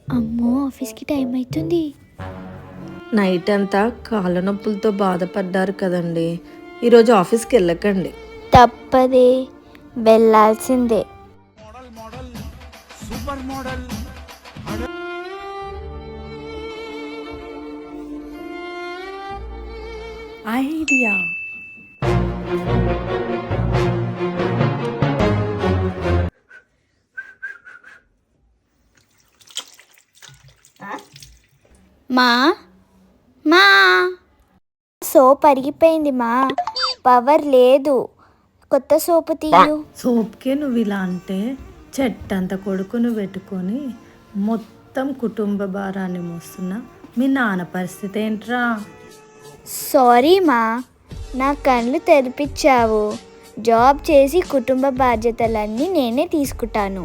అమ్మో, ఆఫీస్కి టైం అవుతుంది. నైట్ అంతా కాళ్ళ నొప్పులతో బాధపడ్డారు కదండి. ఈరోజు ఆఫీస్కి వెళ్ళకండి. తప్పదే, వెళ్ళాల్సిందే. ఐడియా. మా మా సోప్ అరిగిపోయింది మా, పవర్ లేదు. కొత్త సోపు తీయు. సోప్కే నువ్వు ఇలా అంటే చెట్టంత కొడుకును పెట్టుకొని మొత్తం కుటుంబ భారాన్ని మోస్తున్న మీ నాన్న పరిస్థితి ఏంట్రా? సారీ మా, నా కళ్ళు తెరిపించావు. జాబ్ చేసి కుటుంబ బాధ్యతలన్నీ నేనే తీసుకుంటాను.